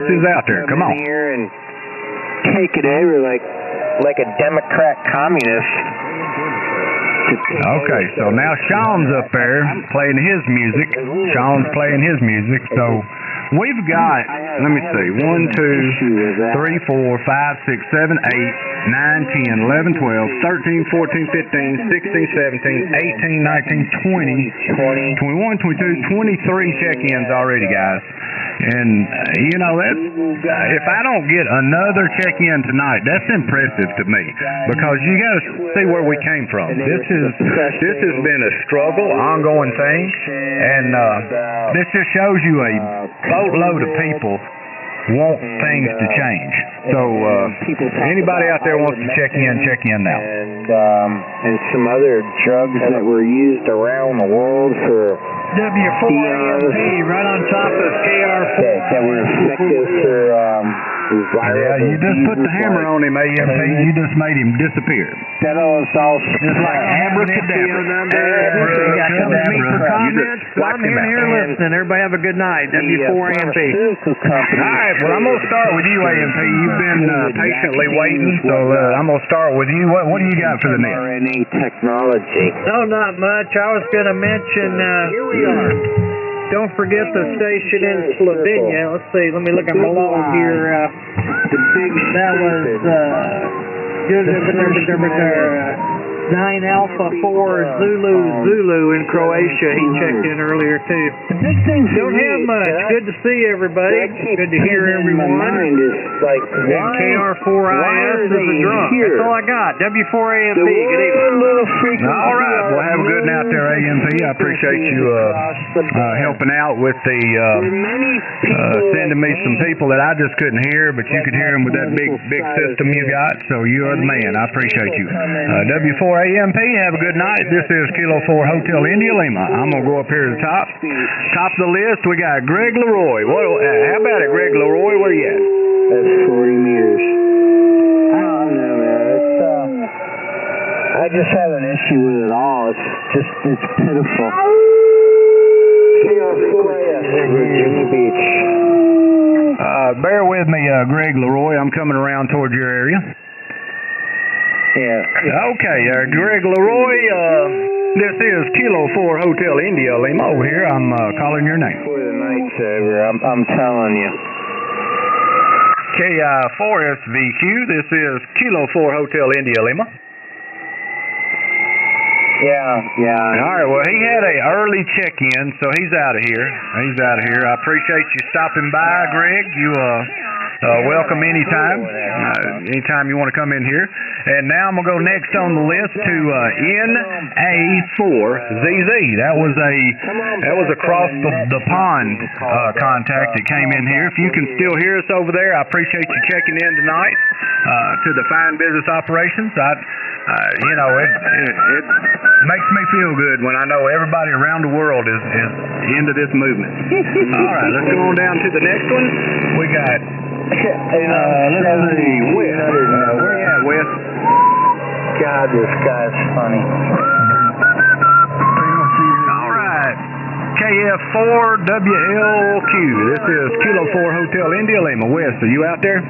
Who's out there? Come on. Here and take it over like a Democrat communist. Okay, so now Sean's up there playing his music. Sean's playing his music. So we've got, let me see, 1, 2, 3, 4, 5, 6, 7, 8, 9, 10, 11, 12, 13, 14, 15, 16, 17, 18, 19, 20, 21, 22, 23 check-ins already, guys. And, you know, if I don't get another check-in tonight, that's impressive to me, because you got to see where we came from. This has been a struggle, ongoing thing, and this just shows you a boatload of people want things to change. So anybody out there wants to check in now. And some other drugs that were used around the world for W4AMP right on top of KR4. that were effective for yeah, you just put the hammer on him, AMP. You just made him disappear. That was all Just like abracadabra. I'm here listening. Everybody have a good night. W4AMP. All right, well, I'm going to start with you, AMP. You've been patiently waiting, so I'm going to start with you. What do you got for the net? RNA technology. No, not much. I was going to mention, here we are. Don't forget the station in Slovenia. Let's see. Let me look at my log here. That was 9 Alpha 4 Zulu in Croatia. He checked in earlier too. Don't have much. Good to see everybody. Good to hear everyone. And KR4IS is a drunk. That's all I got. W4AMP. Good evening. All right. Well, have a good night there, AMP. I appreciate you helping out with the sending me some people that I just couldn't hear, but you could hear them with that big system you got. So you are the man. I appreciate you. W4AMP, have a good night. This is Kilo 4 Hotel India Lima. I'm going to go up here to the top. Top of the list, we got Greg Leroy. How about it, Greg Leroy? Where you at? That's 40 meters. I don't know, man. I just have an issue with it all. It's pitiful. Virginia Beach. Bear with me, Greg Leroy. I'm coming around towards your area. Yeah. Okay, Greg Leroy, this is Kilo 4 Hotel India Lima over here. I'm calling your name. Before the night's over, I'm telling you. KI4SVQ, this is Kilo 4 Hotel India Lima. Yeah. All right, well, he had a early check-in, so he's out of here. I appreciate you stopping by, Greg. You welcome anytime. Anytime you want to come in here. And now I'm going to go next on the list to NA4ZZ. That was across the pond contact that came in here. If you can still hear us over there, I appreciate you checking in tonight to the Fine Business Operations. You know, it makes me feel good when I know everybody around the world is into this movement. All right, let's go on down to the next one. We got, let's see, Wes. Where you at, Wes? God, this guy's funny. All right, KF4WLQ. This is Kilo 4 Hotel India Lima. Wes, are you out there?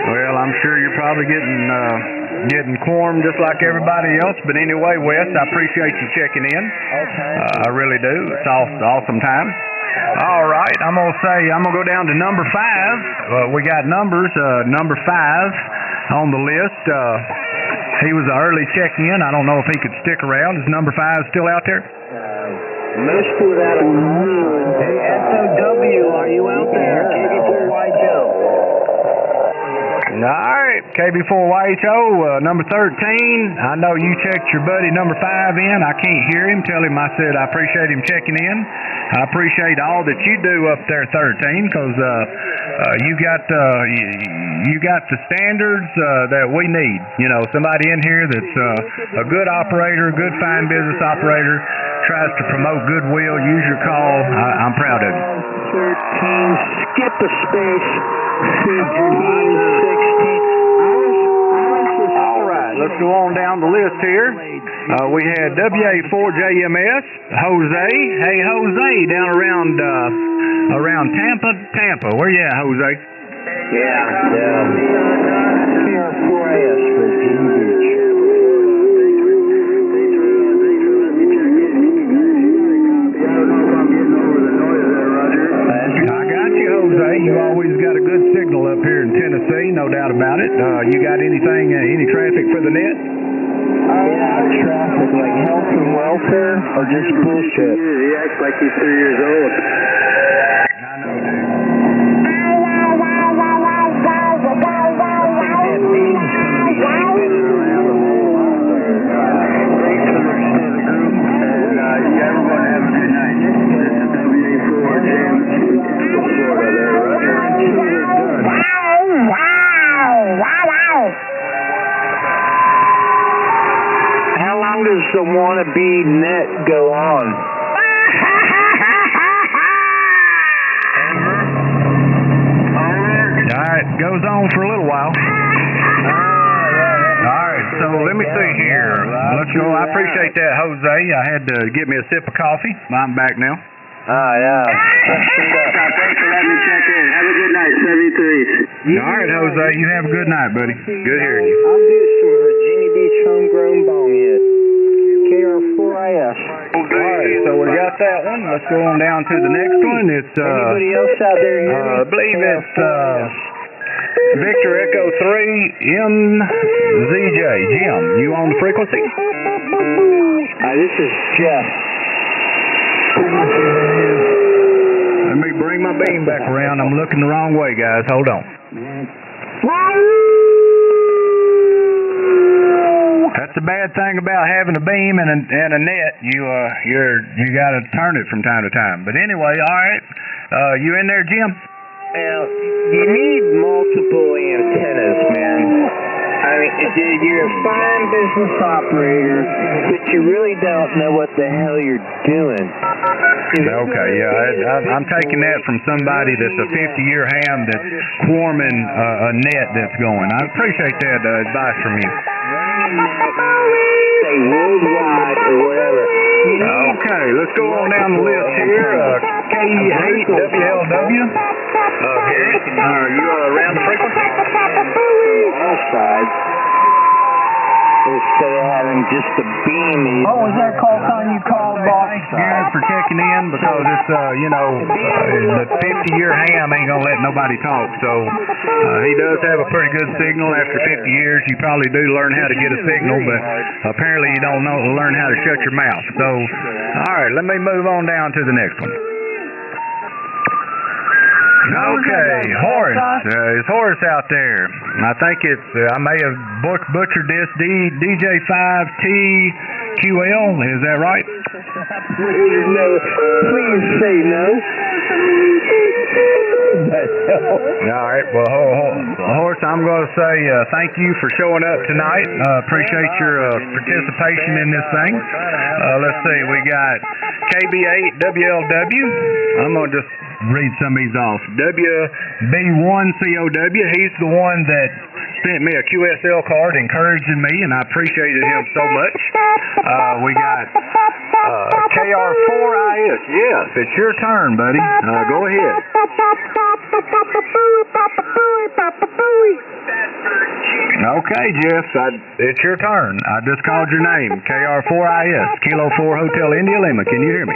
Well, I'm sure you're probably getting quormed just like everybody else. But anyway, Wes, I appreciate you checking in. I really do. It's awesome time. All right, I'm going to go down to number 5. We got numbers. Number 5 on the list. He was an early check-in. I don't know if he could stick around. Is number 5 still out there? Most of that. Hey, SOW, are you out there? KB4Y Joe. All right, KB4YHO, number 13. I know you checked your buddy number 5 in. I can't hear him. Tell him I said I appreciate him checking in. I appreciate all that you do up there, 13, because you got the standards that we need. You know, somebody in here that's a good operator, a good fine business operator, tries to promote goodwill. Use your call. I'm proud of you. 13, skip a space. 15, 16. All right, let's go on down the list here. We had WA4JMS, Jose. Hey, Jose, down around Tampa. Where you at, Jose? Yeah. KR4IS, Virginia Beach. I got you, Jose. You always got a good signal up here in Tennessee, no doubt about it. You got anything, any traffic for the net? Yeah, traffic, like health and welfare, or just bullshit? He acts like he's 3 years old. I know, dude. Everyone have a good night. How long does the wannabe net go on? Alright, goes on for a little while. Alright, so let me see here. Let's go. I appreciate that, Jose. I had to get me a sip of coffee. I'm back now. Yeah. Thanks for letting me check in. Have a good night, 73. Alright, Jose, you have a good night, buddy. Good hearing you. I'll do some Virginia Beach homegrown bong hit. KR4IS. Alright, so we got that one. Let's go on down to the next one. It's Anybody else out there hear me? I believe it's Victor Echo 3 MZJ. Jim, you on the frequency? This is Jeff. Let me bring my beam back around. I'm looking the wrong way, guys. Hold on. That's the bad thing about having a beam and a net. You got to turn it from time to time. But anyway, all right. You in there, Jim? Now, you need multiple antennas, man. I mean, you're a fine business operator, but you really don't know what the hell you're doing. Okay, yeah. I'm taking that from somebody that's a 50-year ham that's swarming a net that's going. I appreciate that advice from you. Say worldwide or whatever. Okay, let's go on down the list here. K8WLW. Gary, are you around the frequency? All sides. Instead of having just a beam. Oh, was that call sign you called, boss? Gary, for checking in because it's, the 50-year ham ain't gonna let nobody talk. So he does have a pretty good signal. After 50 years, you probably do learn how to get a signal, but apparently you don't learn how to shut your mouth. So, all right, let me move on down to the next one. Okay, Horace. Is Horace out there? I think it's, I may have butchered this, DJ5TQL, is that right? No, please say no. All right, well, Horace, I'm going to say thank you for showing up tonight. Appreciate your participation in this thing. Let's see, we got KB8WLW. I'm going to just read some of these off. WB1COW, he's the one that sent me a QSL card encouraging me, and I appreciated him so much. We got KR4IS. Yes, it's your turn, buddy. Go ahead. Okay, Jeff, it's your turn. I just called your name. KR4IS, Kilo 4 Hotel India Lima. Can you hear me?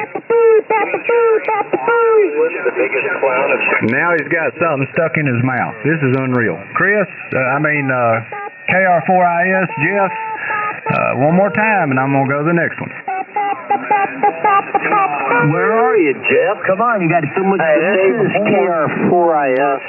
Now he's got something stuck in his mouth. This is unreal. Chris, KR4IS, Jeff, one more time, and I'm going to go to the next one. Where are you, Jeff? Come on, you got so much to say. This is KR4IS.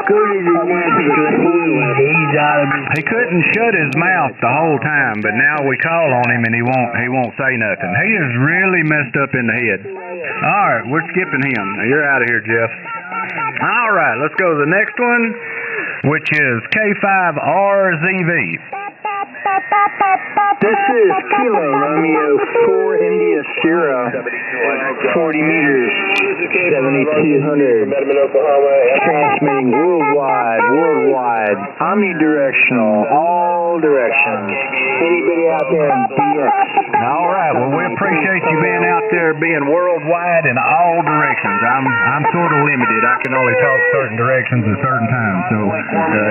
Go to the next one. He's out of his... He couldn't shut his mouth the whole time, but now we call on him and he won't say nothing. He is really messed up in the head. All right, we're skipping him. You're out of here, Jeff. All right, let's go to the next one, which is K5RZV. This is Kilo Romeo 4 India Sierra, 40 meters, 7200, transmitting worldwide, omnidirectional, all all directions. Anybody out there in BX? All right. Well, we appreciate you being out there, being worldwide in all directions. I'm sort of limited. I can only talk certain directions at certain times. So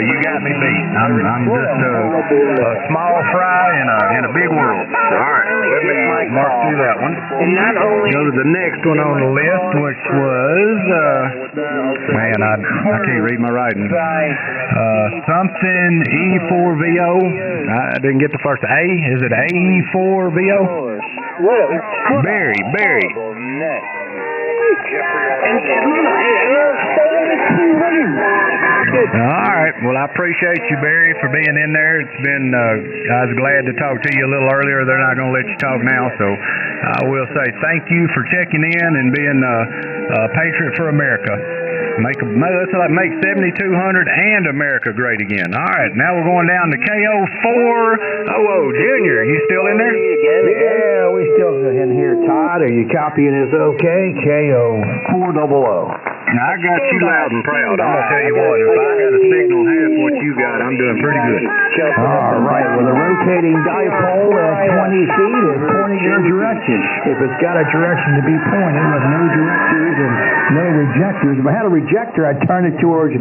you got me beat. I'm just a small fry in a big world. All right. Let me mark through that one. And not only Go to the next one on the list, which was man, I can't read my writing. Something E4VO. I didn't get the first A. Is it AE4VO? Barry. All right. Well, I appreciate you, Barry, for being in there. It's been, I was glad to talk to you a little earlier. They're not going to let you talk now, so I will say thank you for checking in and being a patriot for America. Let's make 7200 and America great again. All right, now we're going down to KO400 Junior. You still in there? Yeah, we still in here, Todd. Are you copying this okay? KO400. Now, I got you loud and proud. I'm going to tell you what, if I got a signal half what you got, I'm doing pretty good. All right, well, the rotating dipole at 20 feet is pointing in a direction. If it's got a direction to be pointing with no directors and no rejectors, if I had a rejector, I'd turn it towards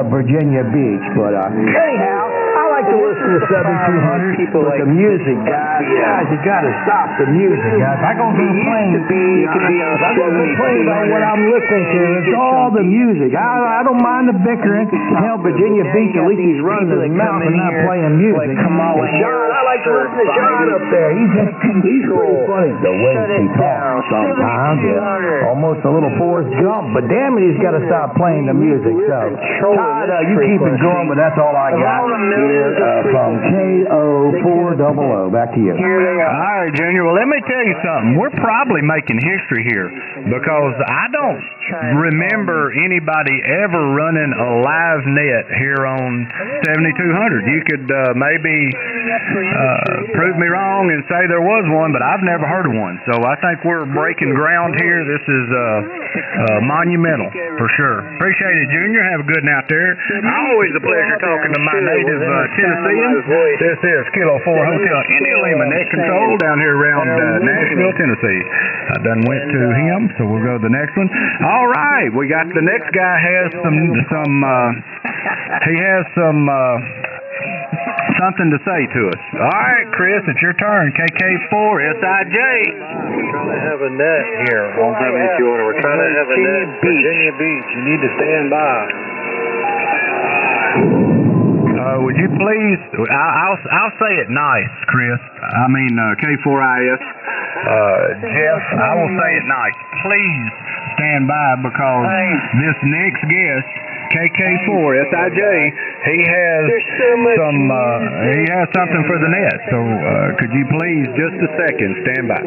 Virginia Beach. But anyhow, I like to listen to 7200 with the music, guys. Guys, you got to stop the music, guys. If I go through the plane, if I go through the plane about what I'm listening to, it's all the music. I don't mind the bickering. Hell, Virginia Beach, at least he's running his mouth and not playing music. Sean, I like to listen to Sean up there. He's pretty funny. The way he talks sometimes, almost a little Forrest Gump, but damn it, he's got to stop playing the music. So, Todd, you keep it going, but that's all I got here from KO400. Back to you. All right, Junior. Well, let me tell you something. We're probably making history here because I don't remember anybody ever running a live net here on 7200. You could maybe prove me wrong and say there was one, but I've never heard of one. So I think we're breaking ground here. This is monumental for sure. Appreciate it, Junior. Have a good night there. Always a pleasure talking to my native Tennessean. This is Kilo 4 Hotel India Lima net control down here around Nashville, Tennessee. I done went to him, so we'll go to the next one. All right, we got the next guy has something to say to us. All right, Chris, it's your turn. KK4 SIJ. We're trying to have a net here on 7200. We're trying to have a net. Virginia Beach. You need to stand by. Would you please? I'll say it nice, Chris. I mean K4IS. Jeff, I will say it nice. Please stand by because this next guest, KK4 SIJ, he has something for the net. So could you please just a second stand by?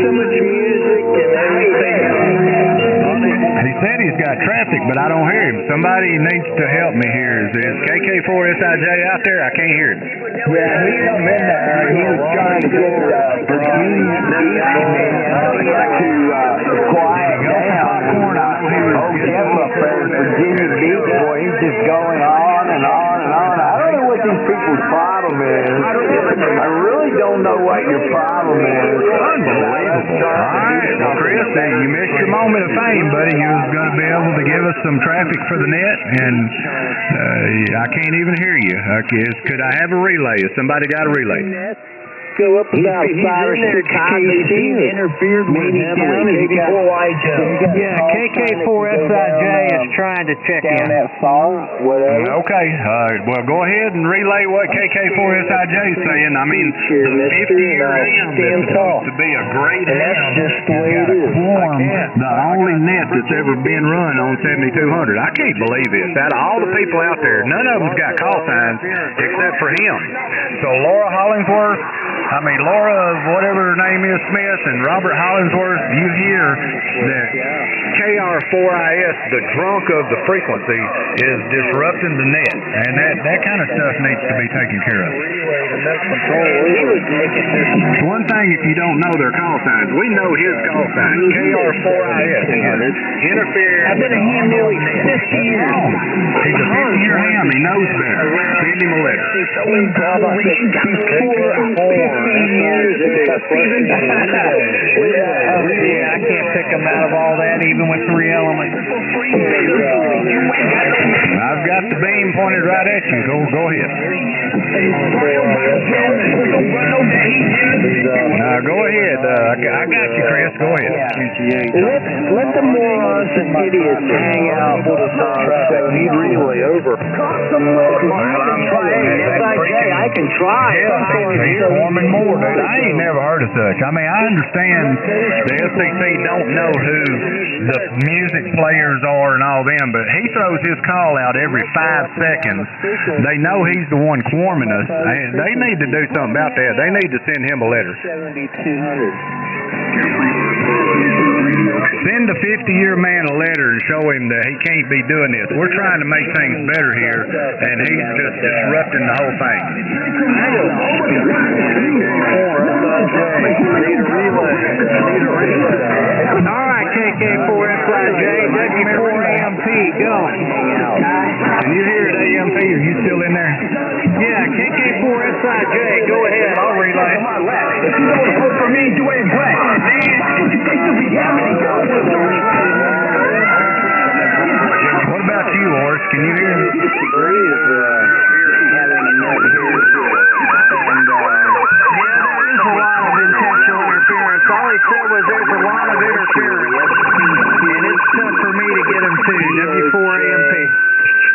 So much music and everything. He said he's got traffic, but I don't hear him. Somebody needs to help me here. Is KK4SIJ out there? I can't hear him. Yeah, he come in there. He was trying to get Virginia Beach to quiet down. Oh, Jeff up there in Virginia Beach, boy, he's just going on and on and on. I don't know what these people's problem is. I really don't know what your problem is. Unbelievable. All right, well, Chris, you missed your moment of fame, buddy. You was going to be able to give us some traffic for the net, and I can't even hear you. Could I have a relay? Has somebody got a relay? Go up about 5 or 6 kc interfered with heavily. Yeah, KK4SIJ is trying to check in. Okay, well, go ahead and relay what KK4SIJ is saying. I mean, the 50-year ham that's supposed to be a great ham just the way it is. The only net that's ever been run on 7200. I can't believe this. Out of all the people out there, none of them's got call signs except for him. So Laura, whatever her name Jeremiah Smith and Robert Hollingsworth, you hear that KR4IS, the drunk of the frequency, is disrupting the net, and that kind of stuff needs to be taken care of. One thing, if you don't know their call signs, we know his call sign, KR4IS. Interfere. I've been a ham nearly 50 years. He's a 50-year ham. He knows better. Send him a letter. Yeah, I can't pick him out of all that, even with 3 elements. I've got the beam pointed right at you. Go ahead. Go ahead. I got you, Chris. Go ahead. Let the morons and idiots hang out with us on speed relay over. I can try. He's forming more, dude. I ain't never heard of such. I mean, I understand the FCC don't know who the music players are and all them, but he throws his call out every 5 seconds. They know he's the one quarming us. They need to do something about that. They need to send him a letter. 7200. Send the 50-year man a letter and show him that he can't be doing this. We're trying to make things better here, and he's just disrupting the whole thing. All right, KK4SIJ, W4AMP, go. Can you hear it, AMP? Are you still in there? Yeah, KK4SIJ, go ahead. I'll relay. If you don't vote for me, do it wet. What about you, Horace? Can you hear him? All he said was there's a lot of interference, and it's tough for me to get him to W4AMP.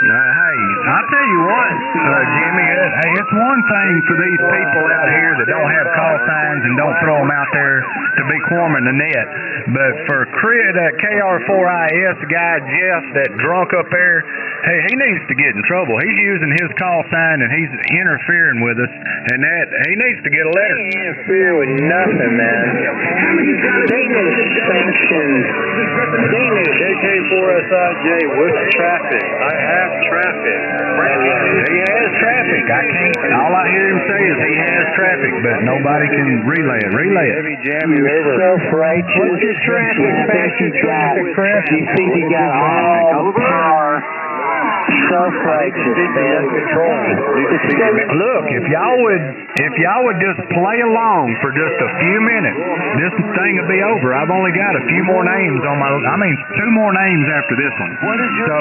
Hey, I'll tell you what, Jimmy, hey, it's one thing for these people out here that don't have call signs and don't throw them out there to be quarming the net, but for that KR4IS guy, Jeff, that drunk up there, hey, he needs to get in trouble. He's using his call sign and he's interfering with us, and that he needs to get a letter. They ain't interfere with nothing, man. They need sanctions. They need KK4SIJ with traffic. I have traffic. He has traffic. I can't. All I hear him say is he has traffic, but nobody can relay it. Relay it. Heavy jam you over. self-righteous. What's your traffic? You traffic, Chris? You think you got all the power? Self-righteous, man. Look, if y'all would just play along for just a few minutes, this thing will be over. I've only got a few more names on two more names after this one. So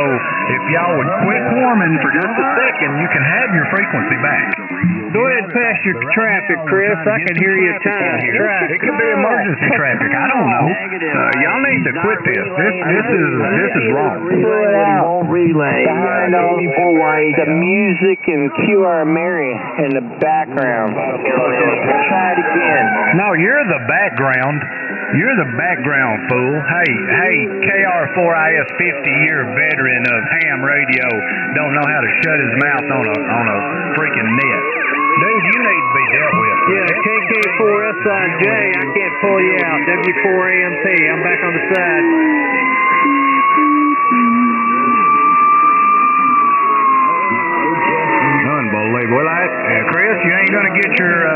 if y'all would quit warming for just a second, you can have your frequency back. Go ahead and pass your traffic, Chris. I can hear you time. It could be emergency traffic. I don't know. Y'all need to quit this. This is wrong. Won't relay. The music and QR Mary in the background. Try it again. No, you're the background. You're the background, fool. Hey, KR4IS 50-year veteran of ham radio don't know how to shut his mouth on a freaking net. Dude, you need to be dealt with. Yeah, KK4SIJ, I can't pull you out. W4AMP, I'm back on the side. Unbelievable. Well, Chris, you ain't gonna get your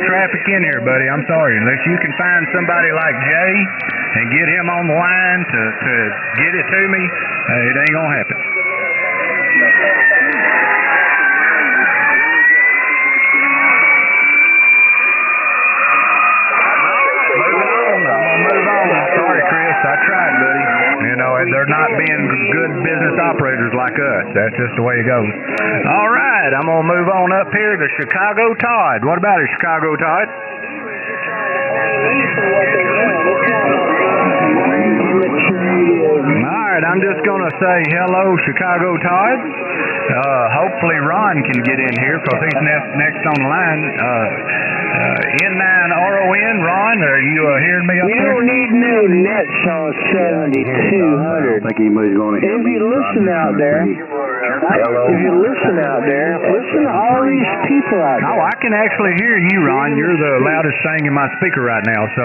traffic in here, buddy. I'm sorry, unless you can find somebody like Jay and get him on the line to get it to me. It ain't gonna happen. Sorry, Chris. I tried, buddy. You know, they're not being good business operators like us. That's just the way it goes. All right, I'm going to move on up here to Chicago Todd. What about it, Chicago Todd? All right, I'm just going to say hello, Chicago Todd. Hopefully Ron can get in here because he's next on the line. N9RON, Ron, are you hearing me up You there? don't need no nets on 7200. I think anybody's going to hear If me. you listen out there, I If you listen out there, listen to all these people out there. Oh, I can actually hear you, Ron. You're the loudest thing in my speaker right now. So,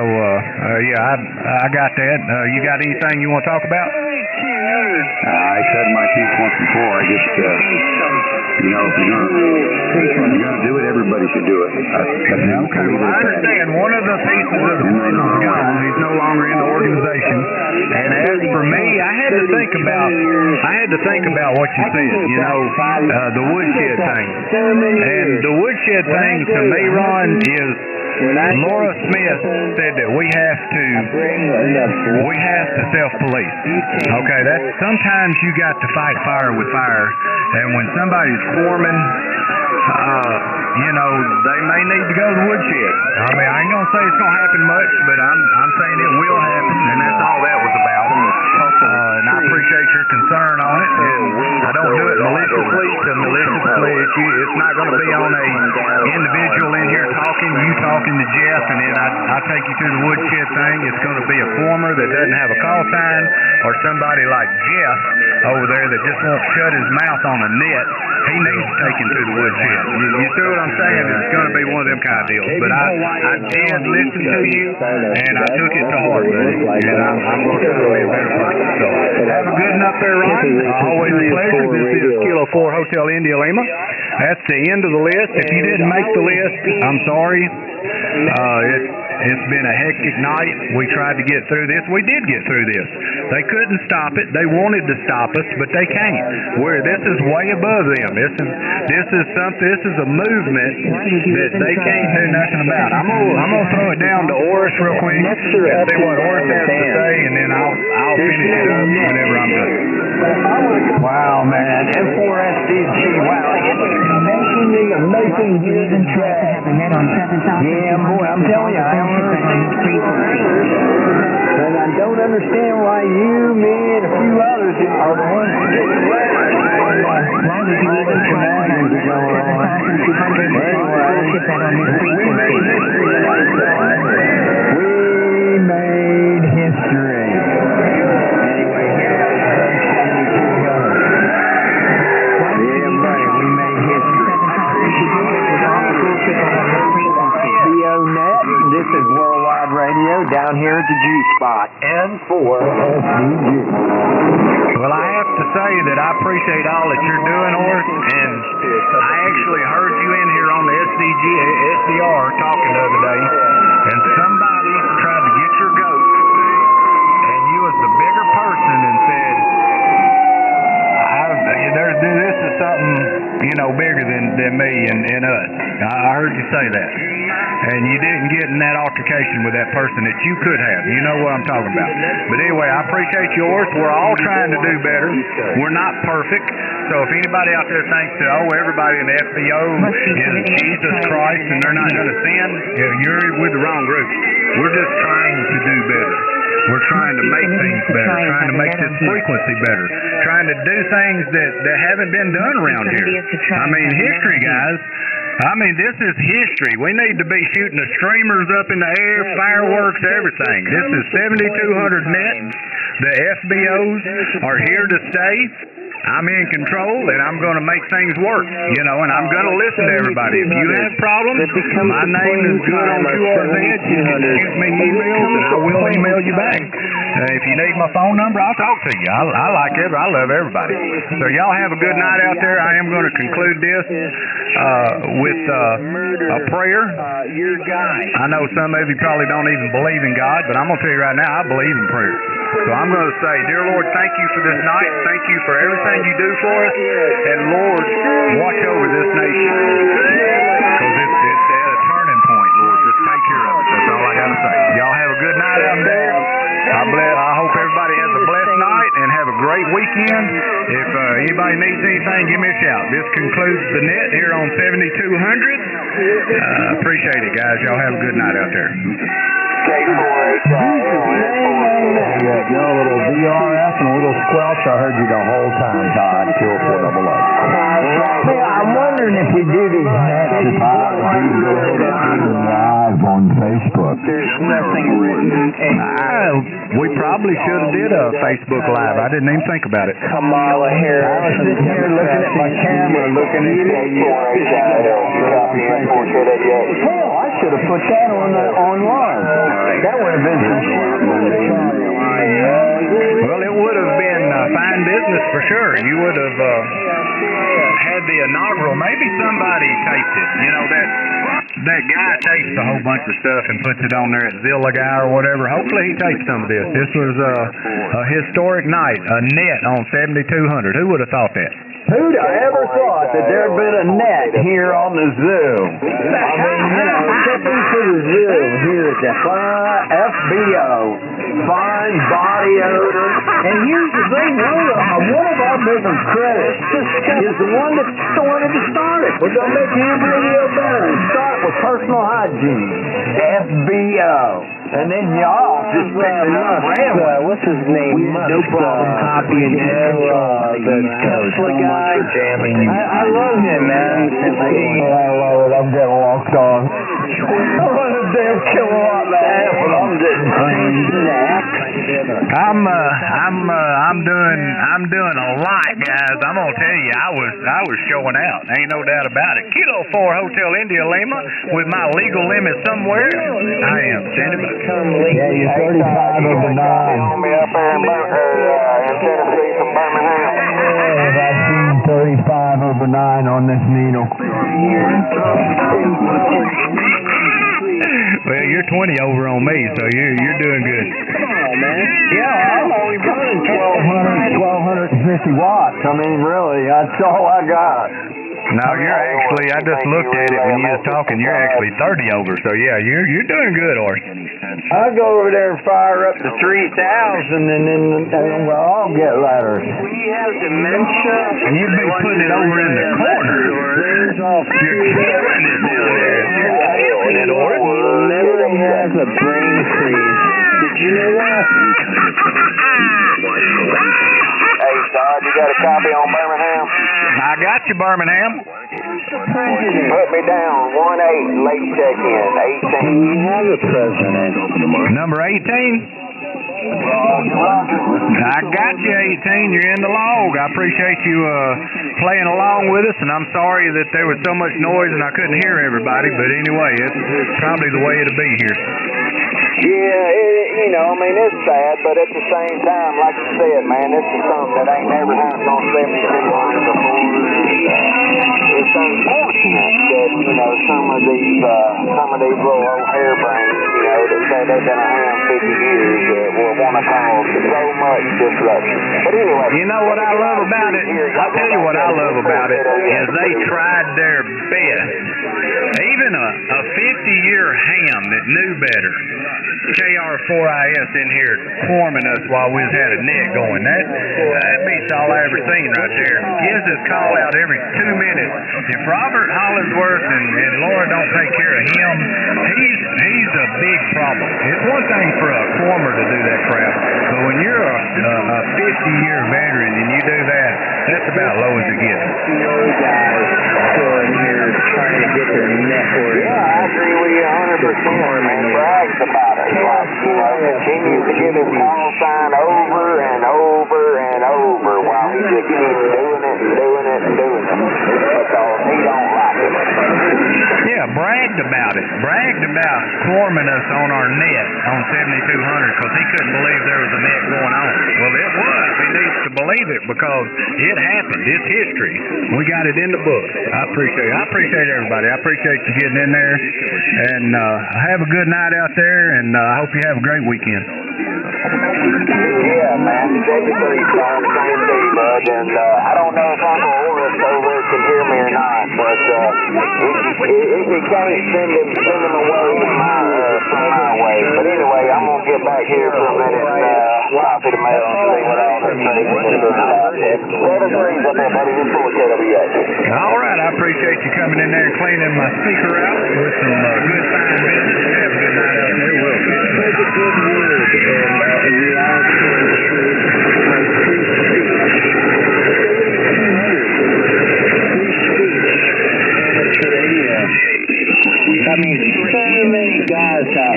yeah, I got that. You got anything you want to talk about? I said my piece once before. I just, if you're gonna do it, everybody should do it. Okay, well, I understand. One of the pieces of the puzzle is gone. He's no longer in the organization. And as for me, I had to think about what you said. The woodshed thing. And the woodshed thing to me, Ron, is Laura Smith said that we have to self-police. Okay, that's sometimes you got to fight fire with fire, and when somebody's forming, they may need to go to the woodshed. I mean, I ain't gonna say it's gonna happen much, but I'm saying it will happen, and that's all that was about. And I appreciate your concern on it. And I don't do it maliciously. It's not going to be on a individual in here talking, you talking to Jeff, and then I take you through the woodshed thing. It's going to be a former that doesn't have a call sign, or somebody like Jeff over there that just won't shut his mouth on a net. He needs taken to the woodshed. You see what I'm saying? It's going to be one of them kind of deals. But I did listen to you, and I took it to heart, buddy. And I'm going to try to be a better person. So have a good enough there, Ron. Always a pleasure. This is Kilo 4 Hotel India Lima. That's the end of the list. If you didn't make the list, I'm sorry. It's been a hectic night. We tried to get through this. We did get through this. They couldn't stop it. They wanted to stop us, but they can't. This is way above them. This is a movement that they can't do nothing about. I'm gonna throw it down to Oris real quick and see what Oris has to say, and then I'll finish it up whenever I'm done. Wow, man. M4SDG. Wow. Amazing views and traffic. Yeah, boy, I'm telling you, and I don't understand why you, me, and a few others are the ones who get the We made history. Anyway, here we made history. BONet, this is Worldwide Radio down here at the G-Spot, N4SDG. Well, I have to say that I appreciate all that you're doing, Oris, and I actually heard you in here on the SDR talking the other day, and somebody tried to get your goat, and you was the bigger person and said, this is something, bigger than me and us. I heard you say that. And you didn't get in that altercation with that person that you could have. You know what I'm talking about. But anyway, I appreciate yours. We're all trying to do better. We're not perfect. So if anybody out there thinks that, everybody in the FBO is Jesus Christ and they're not going to sin, you're with the wrong group. We're just trying to do better. We're trying to make things better, trying to make this frequency better, trying to do things that haven't been done around here. I mean, history, guys. This is history. We need to be shooting the streamers up in the air, fireworks, everything. This is 7200 net. The FBOs are here to stay. I'm in control, and I'm going to make things work, and I'm going to listen to everybody. If you have problems, my name is good on QRZ. You can shoot me emails, and I will email you back. If you need my phone number, I'll talk to you. I like it. I love everybody. So y'all have a good night out there. I am going to conclude this with a prayer. I know some of you probably don't even believe in God, but I'm going to tell you right now, I believe in prayer. So I'm going to say, Dear Lord, thank you for this night. Thank you for everything you do for us. And Lord, watch over this nation. Because it's at a turning point, Lord. Just take care of it. That's all I got to say. Y'all have a good night out there. I hope everybody has a blessed night and have a great weekend. If anybody needs anything, give me a shout. This concludes the net here on 7200. Appreciate it, guys. Y'all have a good night out there. Yeah, a little VRF and a little squelch. I heard you the whole time, Todd. Kill 400. I'm wondering if we do these nets, if I would do live on Facebook. Facebook. There's nothing written. We probably should have did a Facebook Live. I didn't even think about it. Kamala Harris. I was sitting here looking at my camera, looking at hell, I should have put that online. That would have been some Well, it would have been fine business for sure. You would have had the inaugural. Maybe somebody taped it. You know, that guy tapes a whole bunch of stuff and puts it on there at Zilla Guy or whatever. Hopefully he taped some of this. This was a historic night, a net on 7200. Who would have thought that? Who'd have ever thought that there'd been a net here on the zoo? I mean, you know, tipping for the zoo here at the FBO. Fine body odor. And here's the thing, one of our biggest credits is the one that started to start it. We're going to make his video better and start with personal hygiene. FBO. And then y'all just picked it up. What's his name? No problem copying the Tesla guy. I love him, man. I love it. I'm getting lost on. I'm on a damn kilowatt and a half, but I'm getting I'm doing a lot, guys. I'm gonna tell you, I was showing out. Ain't no doubt about it. Kilo 4 Hotel India Lima with my legal limit somewhere. I am standing by. Yeah, you're 35 over 9. I've seen 35 over 9 on this needle. Well, you're 20 over on me, so you're doing good. Come on, man. Yeah, I'm only running 1250 watts. I mean, really, that's all I got. No, you're actually, I just looked at it when you was talking, you're actually 30 over, so yeah, you're doing good, Ori. I go over there and fire up to 3,000 and then we'll all get letters. We have dementia. You've been putting it over in the corner. You're killing it down there. You're killing it, Ori. You'll never have a brain freeze. Did you know that? Hey, Todd, you got a copy on Birmingham? I got you, Birmingham. Put me down, 1-8, late check-in, 18. We have a president. Number 18. I got you, 18. You're in the log. I appreciate you playing along with us, and I'm sorry that there was so much noise and I couldn't hear everybody, but anyway, it's probably the way it'll be here. Yeah, I mean, it's sad, but at the same time, like you said, man, this is something that ain't never happened on 7200 before. It's unfortunate that, some of these little old hairbrains, that say they've been around 50 years, will want to cause so much disruption. But anyway. You know what I love about it? I'll tell you what I love about it is they tried their best. Even a 50-year ham that knew better, KR4IS in here forming us while we had a net going. That beats all I ever seen right there. Gives us call out every 2 minutes. If Robert Hollingsworth and Laura don't take care of him, he's a big problem. It's one thing for a former to do that crap, but when you're a 50-year veteran and you do that, that's about low as it gets. The old guys still in here trying to get their network. Yeah, I agree with you 100%. Man, brags about it. Continues to give his call sign over and over and over while he just keeps doing it and doing it and doing it because he don't like it. Yeah, bragged about it. Bragged about swarming us on our net on 7200 because he couldn't believe there was a net going on. Well, it was. He needs to believe it because it happened. It's history. We got it in the book. I appreciate it. I appreciate everybody. I appreciate you getting in there. And have a good night out there, and I hope you have a great weekend. Yeah, man. 73's fine. Same thing, bud. And I don't know if Uncle Horace over can hear me or not, but if he can't, send him away from my way. But anyway, I'm going to get back here for a minute and copy the mail and see what all they're saying. 73's up there, buddy. Just full of KWA. All right. I appreciate you coming in there and cleaning my speaker out with some good fine business. Have a good night out there. We'll see you. Take a good word and react to I mean, so many guys out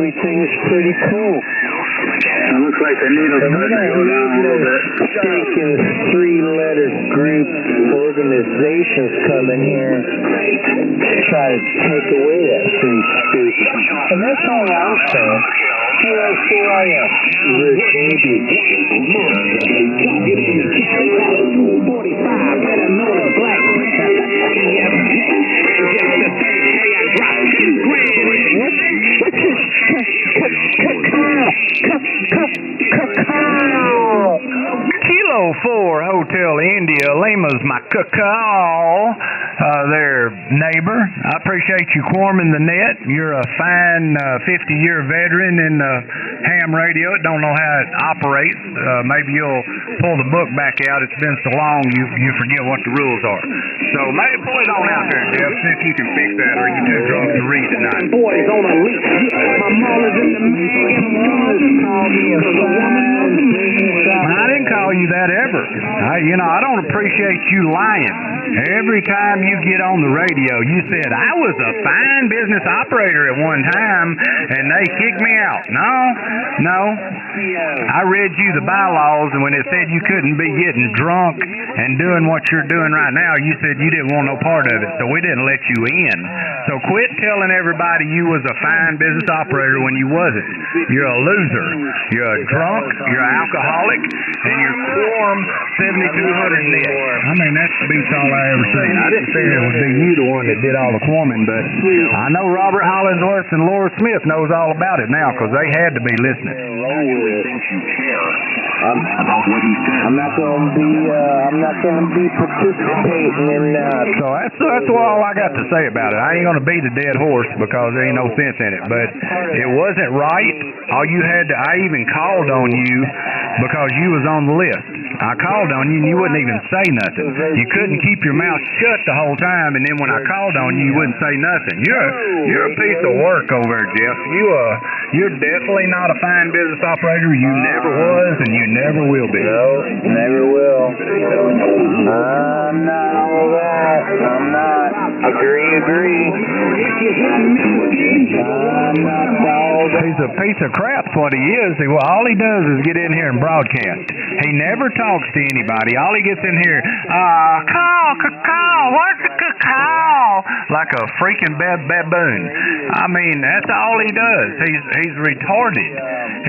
everything is pretty cool. It looks like the needle's starting to go down a little bit. Stinking three-letter group organizations come in here to try to take away that free speech. And that's all I'm saying. QS4IF, Virginia Beach. Kilo 4 Hotel India Lima's my cacao. Their neighbor. I appreciate you quarming the net. You're a fine 50-year veteran in ham radio. Don't know how it operates. Maybe you'll pull the book back out. It's been so long you forget what the rules are. So maybe pull it on out there, Jeff. See if you can fix that, or you too drunk to read tonight. Boys on a leash. My mother's in the I didn't call you that ever. I don't appreciate you lying. Every time you get on the radio, you said, I was a fine business operator at one time, and they kicked me out. No. I read you the bylaws, and when it said you couldn't be getting drunk and doing what you're doing right now, you said you didn't want no part of it, so we didn't let you in. So quit telling everybody you was a fine business operator when you wasn't. You're a loser. You're a drunk, you're an alcoholic, and you're Quorum 7200 net. I mean, that beats all I ever seen. I didn't figure it would be you the one that did all the quarming, but I know Robert Hollingsworth and Laura Smith knows all about it now because they had to be listening. I'm not gonna be participating in that. So that's all I got to say about it. I ain't gonna beat a dead horse because there ain't no sense in it. But it wasn't right. I even called on you because you was on the list. I called on you and you wouldn't even say nothing. You couldn't keep your mouth shut the whole time, and then when I called on you, you wouldn't say nothing. You're a piece of work over there, Jeff. You're definitely not a fine business operator. You never was, and you never will be. No, never will. I'm not all that. I'm not. Agree. I'm not all that. He's a piece of crap. What he is. All he does is get in here and broadcast. He never talks to anybody. All he gets in here, cacao, where's the cacao? Like a freaking baboon. I mean, that's all he does. He's retarded.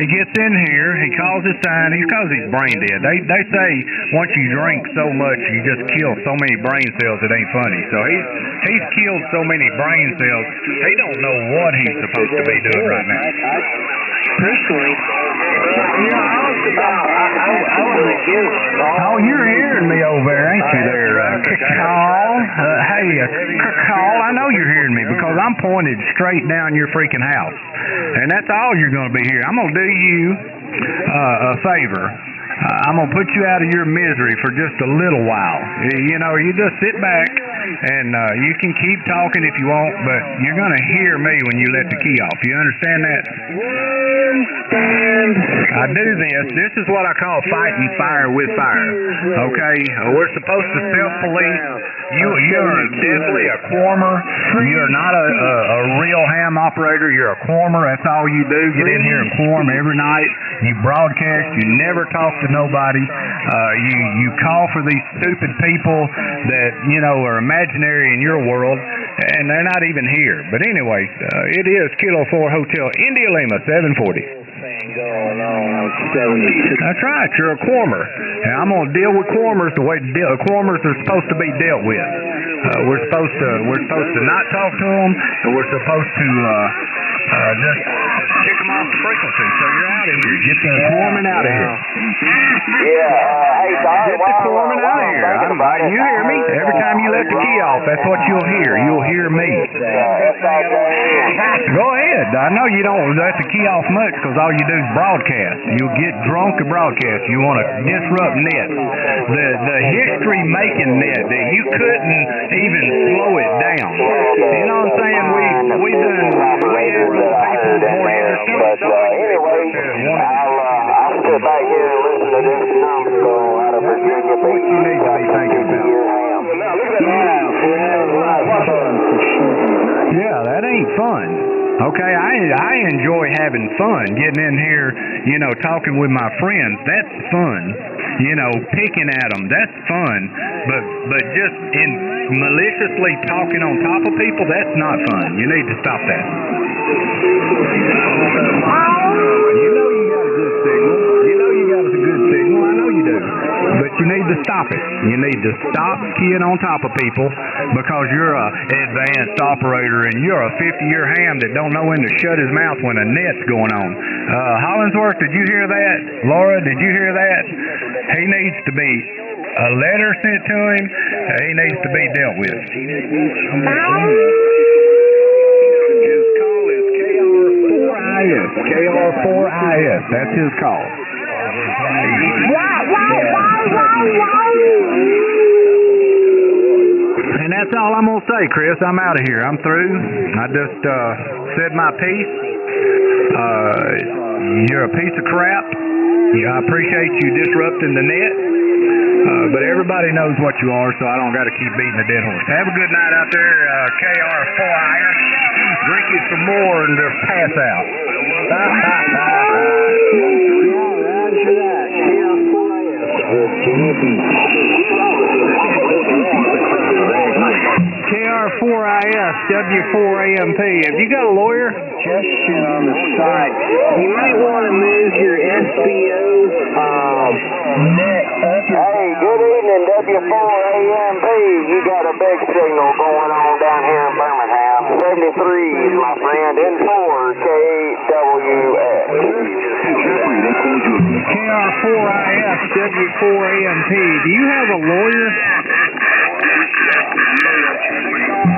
He gets in here, he calls his sign, because he's brain dead. They say once you drink so much, you just kill so many brain cells, it ain't funny. So he's killed so many brain cells, he don't know what he's supposed to be doing right now. Personally, oh, you're hearing me over there, ain't you there, cacao? Hey, cacao, I know you're hearing me because I'm pointed straight down your freaking house. And that's all you're going to be hearing. I'm going to do you a favor. I'm going to put you out of your misery for just a little while. You just sit back and you can keep talking if you want, but you're going to hear me when you let the key off. You understand that? I do this. This is what I call fighting fire with fire. Okay? We're supposed to self-police. You're definitely a quarmer. You're not a real ham operator. You're a quarmer. That's all you do. Get in here and quarm every night. You broadcast. You never talk to nobody. You call for these stupid people that, are imaginary in your world, and they're not even here. But anyway, it is Kilo 4 Hotel India Lima 740. That's right, you're a quarmer. And I'm going to deal with quarmers the way quarmers are supposed to be dealt with. We're supposed to not talk to them, and we're supposed to just kick them off the frequency. So you're out of here. Get the quarming out of here. Hey, Don, Get the quarming out of here. You hear me? Every time you let the key off, that's what you'll hear. You'll hear me. Go ahead. I know you don't let the key off much because all you do is broadcast. You'll get drunk and broadcast. You want to disrupt net. The history-making net that you couldn't even slow it down. You know what I'm saying? We done more interesting. But anyway, I'll sit back here and listen to this number out of Virginia Beach. What you need to be thinking about. Yeah, we're having a lot of fun for sure. Yeah, that ain't fun. Okay, I enjoy having fun, getting in here, you know, talking with my friends. That's fun. You know, picking at them, that's fun. But just in maliciously talking on top of people, that's not fun. You need to stop that. You know you got a good signal. You know you got a good signal. I know you do. But you need to stop it. You need to stop keying on top of people because you're a advanced operator and you're a 50-year ham that don't know when to shut his mouth when a net's going on. Hollingsworth, did you hear that? Laura, did you hear that? He needs to be a letter sent to him. He needs to be dealt with. His call is KR4IS. KR4IS. That's his call. And that's all I'm going to say, Chris. I'm out of here. I'm through. I just said my piece. You're a piece of crap. I appreciate you disrupting the net. But everybody knows what you are, so I don't got to keep beating a dead horse. Have a good night out there, KR4IS. Drink you some more and just pass out. KR4IS, W4AMP. Have you got a lawyer? Suggestion on the side. You might want to move your SBO net up. Hey, good evening, W4AMP. You got a big signal going on down here in Birmingham. 73s, my friend, in 4KWX. KR4IS, W4AMP. Do you have a lawyer?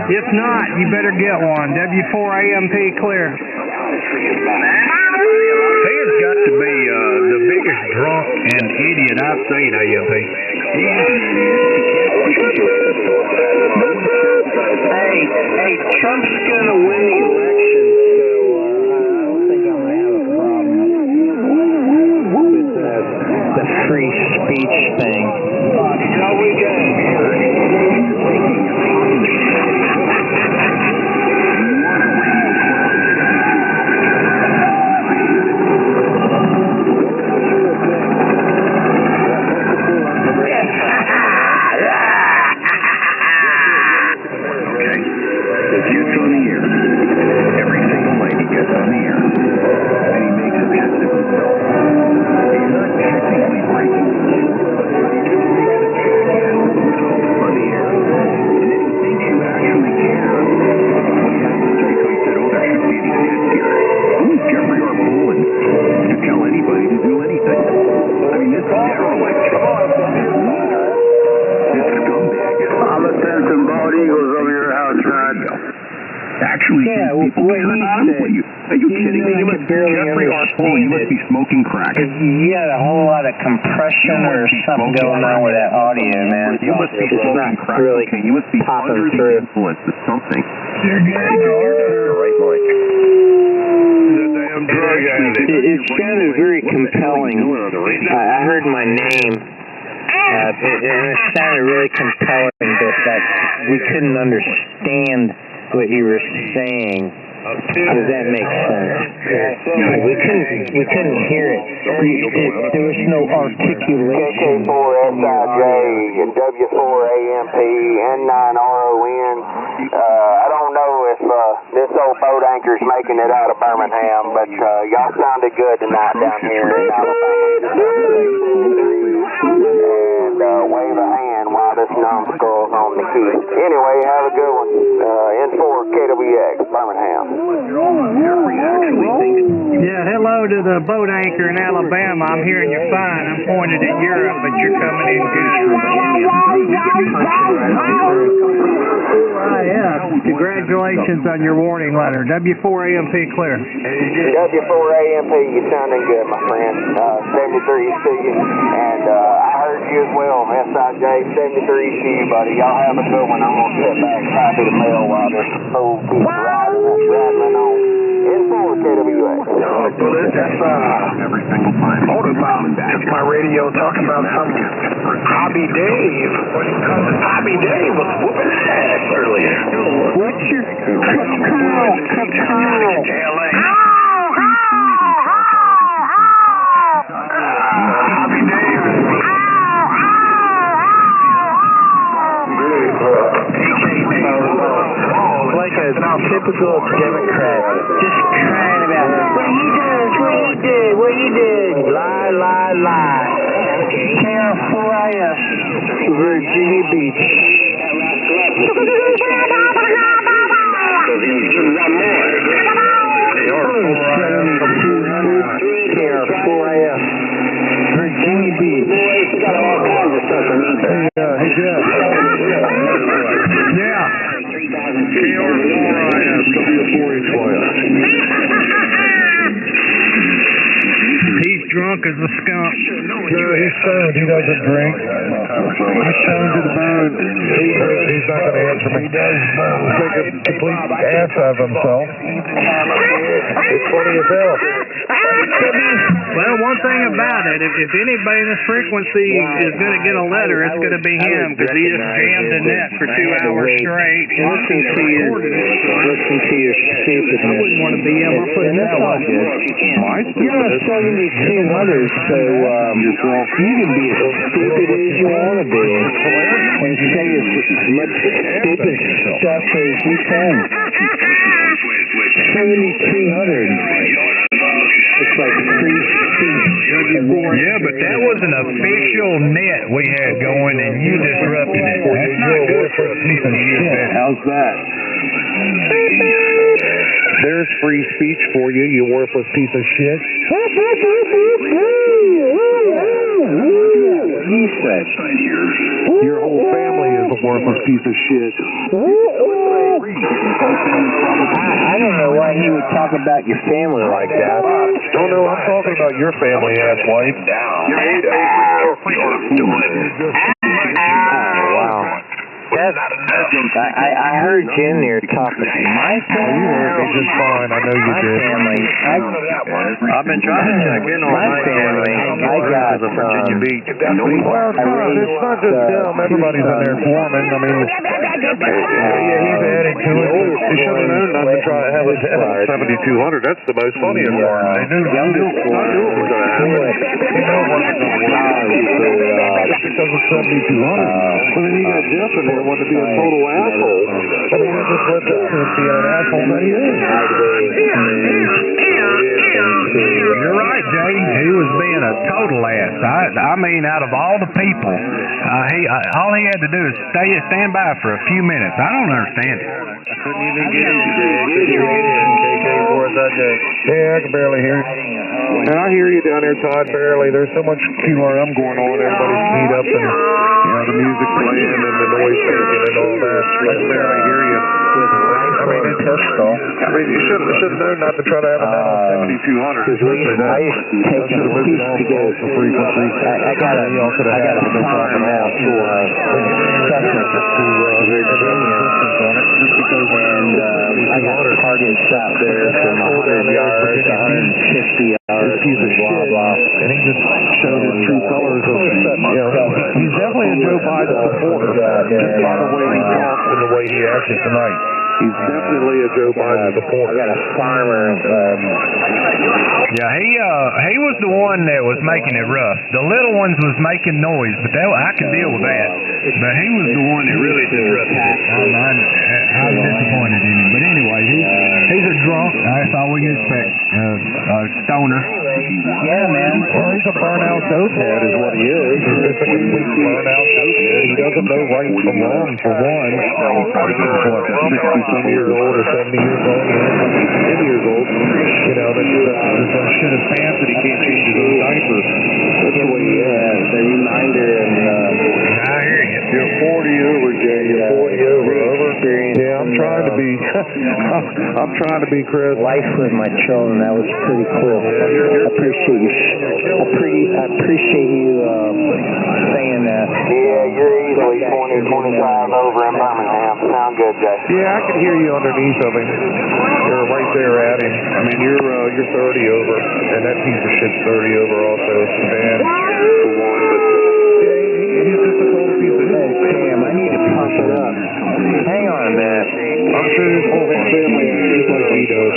If not, you better get one. W4AMP clear. He has got to be the biggest drunk and idiot I've seen, AMP. Hey, Trump's gonna win the election, so I don't think I'm gonna have a problem with the free speech thing. How we doing? You got a whole lot of compression or something going on with that audio, man. You must be not crack. really You must be popping under through. the influence of something. It sounded very compelling. I heard my name. It sounded really compelling, but that we couldn't understand what you were saying. Does that make sense? We couldnn hear it. There was no articulation. KK4SIJ, W4AMP, N9RON. I don't know if this old boat anchor's making it out of Birmingham, but y'all sounded good tonight down here in Alabama. And wave a hand while this numbskull's on the key. Anyway, have a good one. N4KWX, Birmingham. Yeah, hello to the boat anchor in Alabama. I'm hearing you fine. I'm pointed at Europe, but you're coming in good. Congratulations on your warning letter. W4AMP clear. W4AMP, you sounding good, my friend. 73's to you. And I heard you as well, SIJ. 73's to you, buddy. Y'all have a good one. I'm going to sit back and copy the mail while this old keeps rattling on. N4KWX. Every single time. Hold about my radio talking about some Hobby Dave. Hobby Dave was whooping ass. What's your like a typical Democrat, just crying about what he did. Lie. KR4IS, Virginia Beach. KR4IS, Virginia Beach. Hey, Jeff. Yeah. KR4IS, W4HYS. He's drunk as a skunk. No, he's stoned. He doesn't drink. He's stoned to the bone. He's not going to answer me. He does make a complete ass out of himself. It's funny as hell. Well, one thing about it, if anybody in this frequency is going to get a letter, it's going to be him, because he just jammed the net for 2 hours straight. Listen to your stupidness. I wouldn't want to be him. I'll put it that way. You're not 7200, so you can be as stupid as you want to be and say as much stupid stuff as you can. 7200. It's like free speech. Yeah, but that was an official net we had going, and you disrupted it. That's not good for a piece of shit. How's that? There's free speech for you, you worthless piece of shit. He said, Your whole family is a worthless piece of shit. I don't know why he would talk about your family like that. Oh no, I'm talking about your family, asswipe. Wow. I heard you in there talking. My family. You heard me just fine. I know you My did. family. I've been trying to check in on My family. I got Virginia Beach. Well, it's not just them. Everybody's in there foreman. I mean, yeah, he's added to it. They should have known not to try to have us at 7,200. That's the most funniest part. They knew what was going to happen. They know what was going to work. Because it's 7,200. But then you got Jeff in there wanting to be a total asshole. I mean, I just let that kid be an asshole that he is. You're right, Jay. He was being a total ass. I mean, out of all the people, all he had to do is stand by for a few minutes. I don't understand it. I couldn't even get in, KK, for us that day. Yeah, I can barely hear you. And I hear you down there, Todd, barely. There's so much QRM going on. Everybody's keyed up and, the music playing and the noise making and all that. I can barely hear you. I mean, it's personal. I mean, you should have known not to try to have it down on 7,200. I used to take a piece to go for frequency. I got a farm out to Sussex to Virginia, and I got a target shot there from 100 yards, 150 yards, blah, blah. And he just showed his true colors of, he's definitely a Joe Biden supporter. Just by the way he talks and the way he acted tonight. He's definitely a Joe Biden supporter. I got a farmer. Yeah, he was the one that was making it rough. The little ones was making noise, but I could deal with that. But he was the one that really disrupted it. I was disappointed in him. But anyway, he's a drunk. That's all we can expect. A stoner. Yeah, man. Well, he's a burnout dope head is what he is. He's just a complete burnout dope head. He doesn't know right from wrong, for one. He's 60-some years old or 70 years old, 10 years old. There's some shit in pants that he can't change his own diapers. That's the way he is. The reminder and I hear you. You're 40 over, Jay. You're 40 over. Yeah, I'm trying to be. I'm trying to be Chris. life with my children. That was pretty cool. I appreciate you. I appreciate you saying that. Yeah, you're easily 20, 25 over in Birmingham. Sound good, Jay. Yeah, I can hear you underneath of him. You're right there at him. I mean, you're 30 over, and that piece of shit's 30 over also. It's bad. He's just a total piece of shit. Hey, Sam, I need to pump it up. Hang on a that. I'm sure his whole family is just like he does.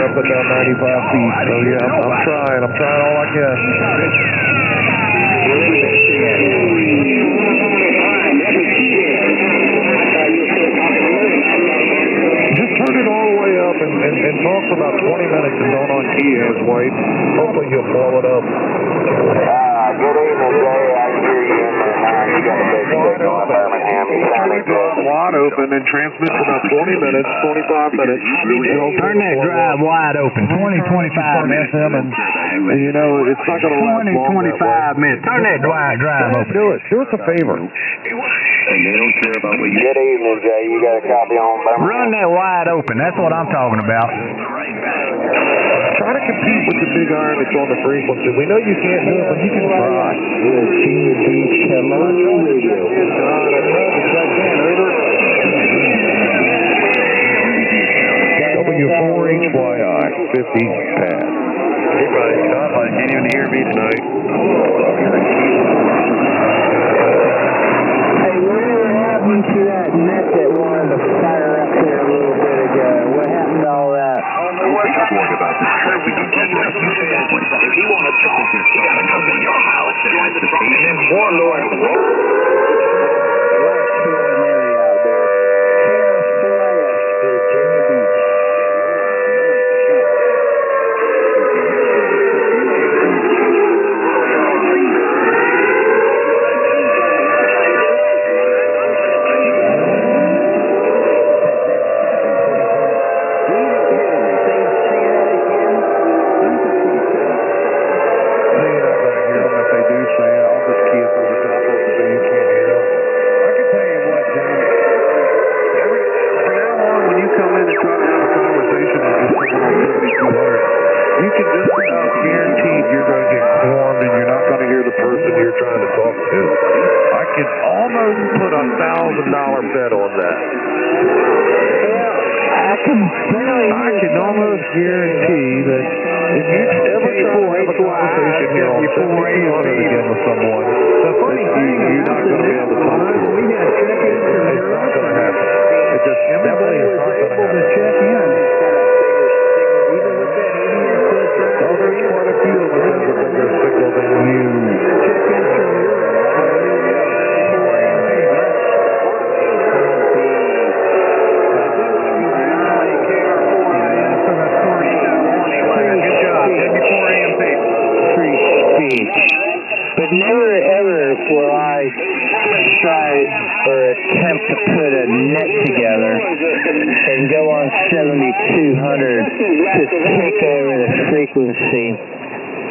Up and down 95 feet. So yeah, I'm trying all I can. Just turn it all the way up and talk for about 20 minutes and don't on key as White. Hopefully you'll blow it up. Good evening, Jay. I hear you in there now. You got a big signal in Birmingham. You sounded good. Wide open and transmit for about 20 minutes, 25 minutes. Turn that drive wide open. 20-25 minutes. FM and you know, it's not going to last 20-25 minutes. Turn that drive open. Do it. Do us a favor. And they don't care about what you Good evening, Jay. You got a copy on Birmingham? Run that wide open. That's what I'm talking about. Try to compete with the big iron that's on the frequency. We know you can't do it, but you can try. Virginia Beach, hello, radio. W4HYI, 50 pass. Hey, buddy. Stop. I can't even hear me tonight. Hey, whatever happened to that net that wanted to fire up there a little bit ago? What happened to all that? worried about this traffic on Kentucky. If you want to talk, you got to come to your house and at the station. One Lord.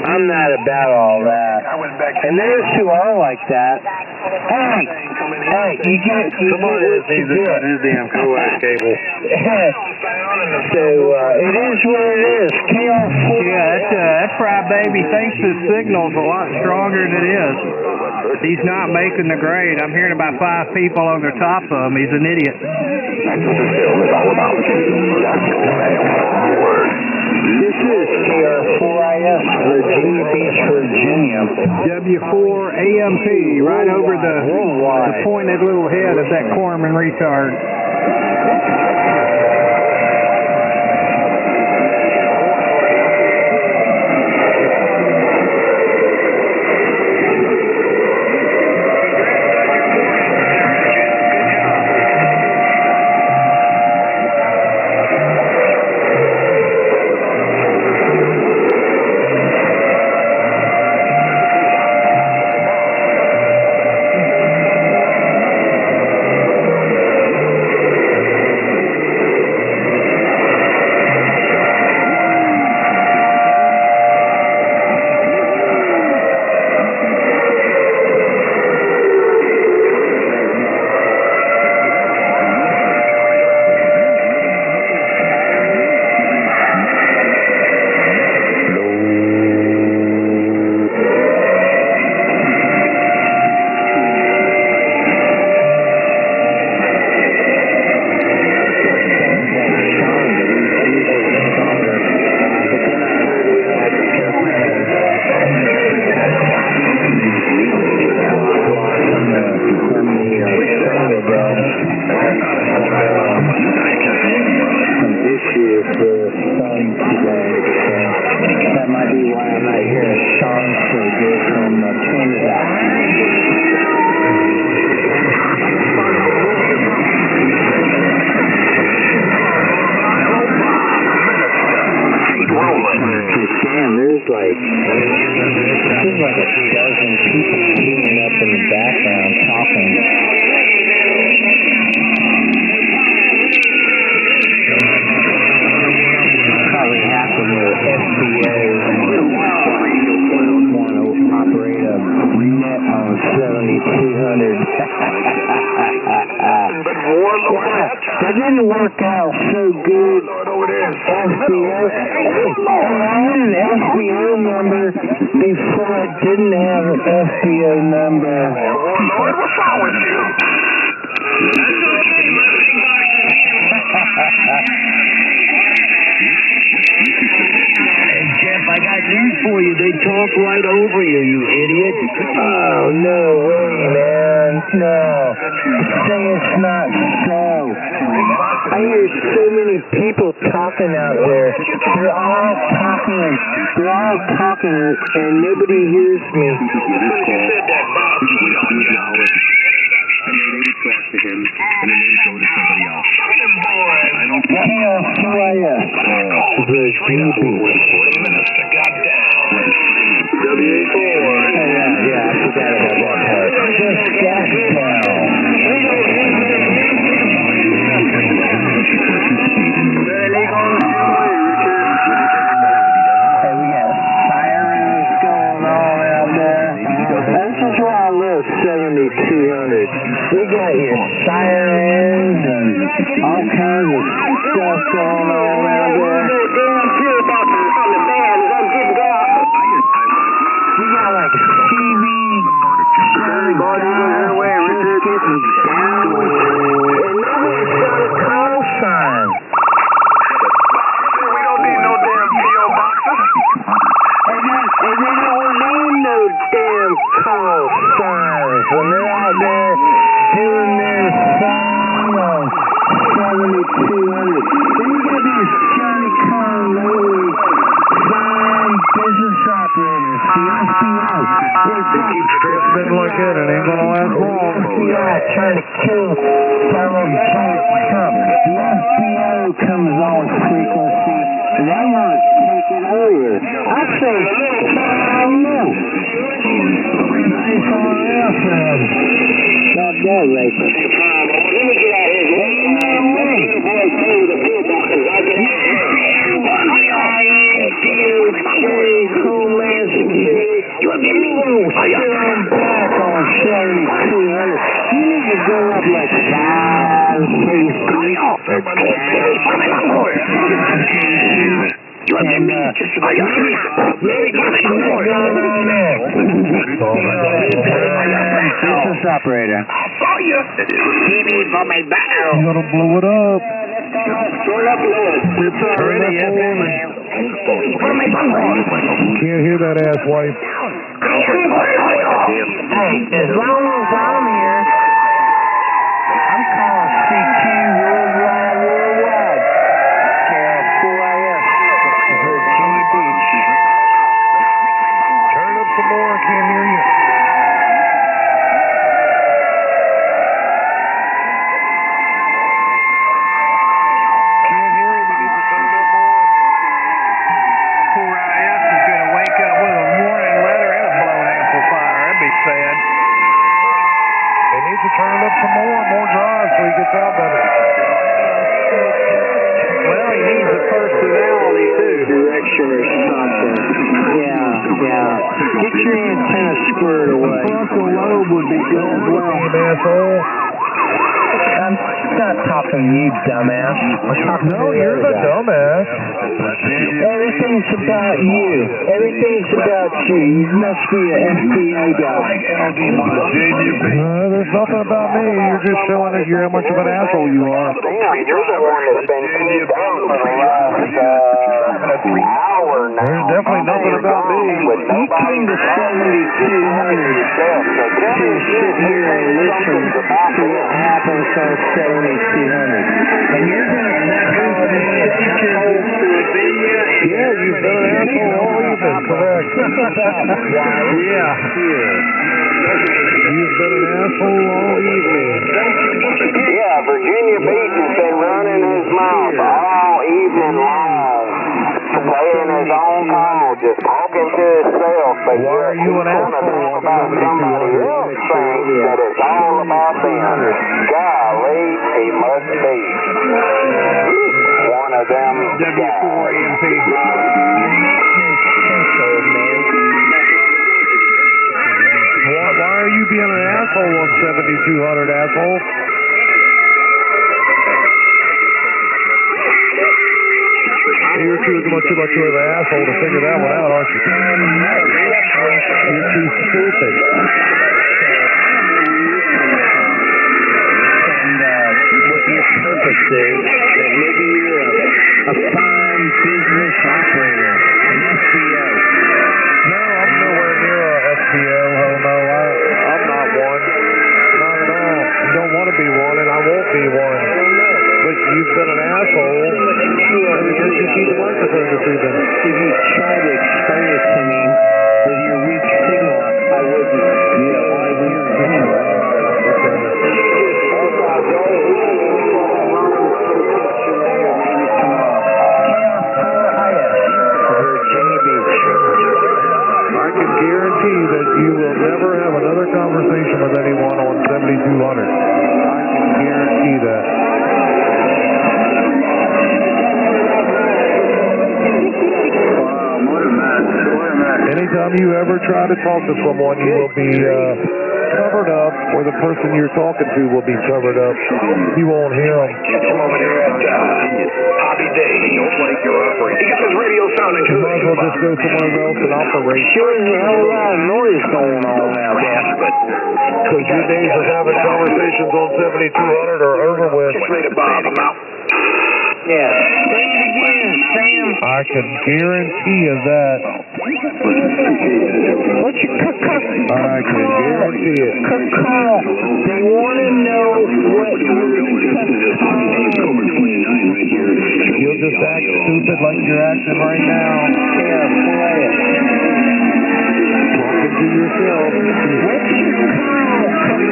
I'm not about all that. And there's who are like that. Hey, you get what you get. Damn coax cable. So it is what it is. KR4. Yeah, that Fry Baby thinks his signal's a lot stronger than it is. He's not making the grade. I'm hearing about 5 people on the top of him. He's an idiot. That's what the show is all about. This is KR4IS, Virginia Beach, Virginia. W4AMP, right over the pointed little head of that Corman retard. That didn't work out so good. SBO. I had an SBO number before I didn't have an SBO number. Lord, what's wrong with you? Hey, Jeff, I got news for you. They talk right over you, you idiot. Oh, no way, man. No. Say it's not so. I hear so many people talking out there. They're all talking. And nobody hears me. KFCIS. Virginia Beach. Yeah, I forgot about that part. Just got down. Hey, we got sirens going on out there. This is where I live, 7200. We got your sirens and all kinds of stuff going on out there. We got like TV, everybody away, Richard. Getting down. And nobody's got a call sign. We don't need no damn P.O. boxes. And they don't need no damn call signs when they're out there doing their thing on 7200. Then you got these Johnny Come Lately fine business operators, the FBI. Spitting like that, it ain't gonna last long. FBI trying to kill Donald Trump. The FBI comes on frequency, and they want to take it over. I say, no. Nice on FM. Not that racist. Let me get out here. Ain't no way. Homeland Security. I'm back on 7200. You need to go up like 5 feet. And maybe get some more going on there. Business operator. You need for my battle. You gotta blow it up. Turn up Lord. It's already Can't hear that ass wipe. Hey, as long as I'm here, I'm calling CQ worldwide. KF4IS, Virginia Beach. Turn up some more, I can't hear you. Can't hear him, you need to turn it up more. 4IS is going to wake up with a warning letter and a blown amplifier. That'd be sad. They need to turn it up some more drive so he gets out better. Well, he needs a personality, too. Direction or something. Yeah. Get your antenna squared away. Frontal lobe would be good as well. Asshole. I'm not talking to you, dumbass. I'm talking No, to you're the dumbass. Everything's about you. Everything's about you. You must be an FBO guy. There's nothing about me. You're just showing that you're how much of an asshole you are. Damn, you're the one that's been cooled down for the last hour now. There's definitely nothing about me. You came to 7200 to sit here and listen to what happens on 7200. And you're going to call me a teacher. Yeah, you've been an asshole all evening, correct. Yeah. You've been an asshole all evening. Yeah, Virginia Beach has been running his mouth all evening long, playing his own call, just talking to himself. But Why are you an asshole? about somebody else thinks that it's all about them. Golly, he must be one of them guys. W4EMP. Why are you being an asshole on 7200, asshole? You're too much of an asshole to figure that one out, aren't you? You're too stupid. What your purpose is, that maybe you're a fine business operator, an FBO. No, I'm nowhere near a FBO, homo. I'm not one. Not at all. I don't want to be one, and I won't be one. But you've been an asshole. Maybe you keep the microphone this evening. If you try to explain it to me with your weak signal, I wouldn't, argue anyway. I can guarantee that you will never have another conversation with anyone on 7200. I can guarantee that. Anytime you ever try to talk to someone, you will be covered up, or the person you're talking to will be covered up. You won't hear them. Come over here at Hobby Day. Don't like your operator. He got his radio sounding You good. might as well just go somewhere else and operate. Sure there's a whole lot of noise going on out there. Because your days of having conversations on 7200 are over with. Just ready to bob him out. Yeah. Say it again, Sam. I can guarantee you that. What's your I can guarantee it. call? They want to know what You'll just act stupid like you're acting right now. Yeah, play it. Talking to yourself. What's your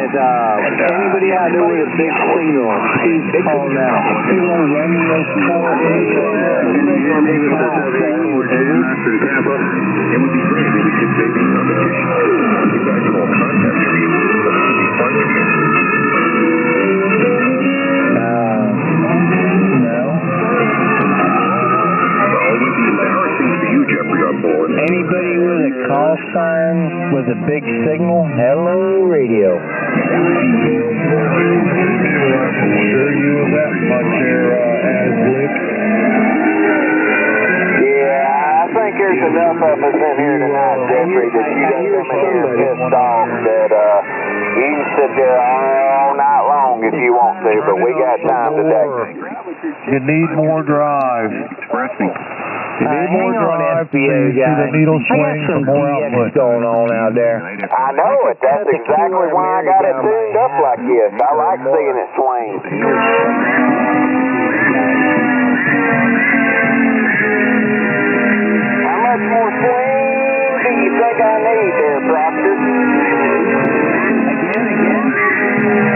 anybody out there with a big signal, please call now. You want to run those calls? It would be great if we could save the competition. You guys can all contact me. No. Well, it would be embarrassing for you, Jeffrey, on board. Anybody with a call sign with a big signal? Hello, radio. Sure you was that much there, Aslick. Yeah, I think there's enough of us in here tonight, Jeffrey, that you got some of here pissed off that you can sit there all night long if you want to, but we got time today. You need more drive. You need more drive to see the needle swing for more output. Going on out there. I know it. That's exactly why I got it tuned up like this. I like seeing it swing. How much more swing do you think I need there, Proctor? Again?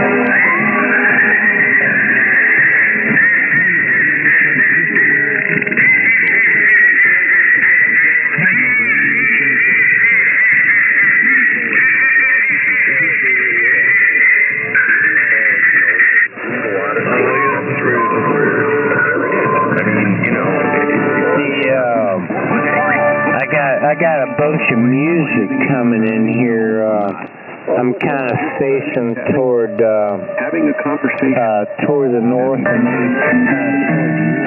I got a bunch of music coming in here. I'm kind of facing toward Having a conversation. toward the north and east.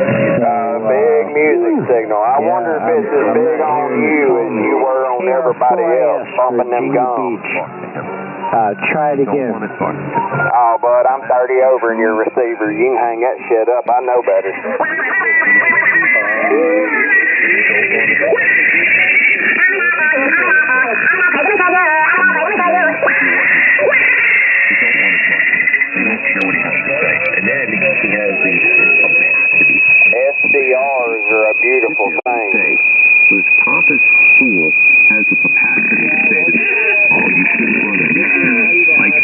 Big music signal. I wonder if it's as big on you as you were on everybody else bumping them gums. Try it again. Oh, bud, I'm 30 over in your receiver. You can hang that shit up. I know better. don't want to talk to him. They don't care what he has to say. And then he has the capacity. SDRs are a beautiful thing. This pompous fool has the capacity to say that, oh, you shouldn't run a mission. Like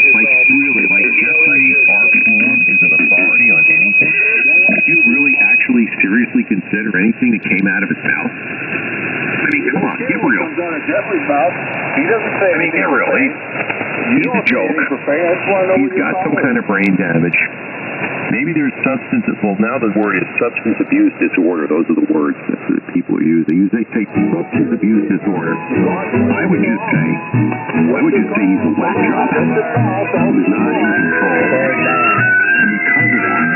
really, like Jeffrey Armstrong is an authority on anything. Would you really actually seriously consider anything that came out of his mouth? I mean, come on, get real. Jeffrey's mouth. He doesn't say I mean, get real. He's a joke. He's got some kind of brain damage. Maybe there's substance, well, now the word is substance abuse disorder. Those are the words that people use. They say substance abuse disorder. I would just say he's a whack job. Who's not in control. And because of that,